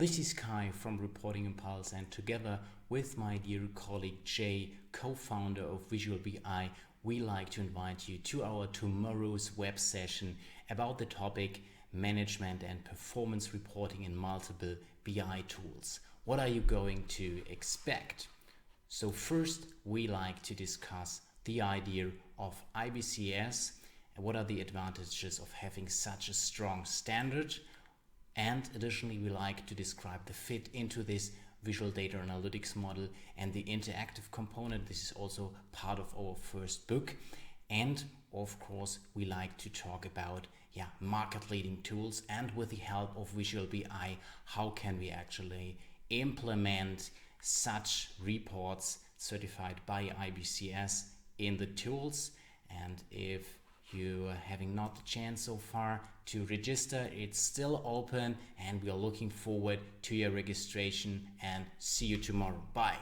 This is Kai from Reporting Impulse, and together with my dear colleague Jay, co-founder of Visual BI, we like to invite you to our tomorrow's web session about the topic management and performance reporting in multiple BI tools. What are you going to expect? So first, we like to discuss the idea of IBCS and what are the advantages of having such a strong standard. And additionally, we like to describe the fit into this visual data analytics model and the interactive component. This is also part of our first book. And of course, we like to talk about market leading tools, and with the help of Visual BI, how can we actually implement such reports certified by IBCS in the tools. And if you are having not the chance so far to register, it's still open, and we are looking forward to your registration, and see you tomorrow. Bye.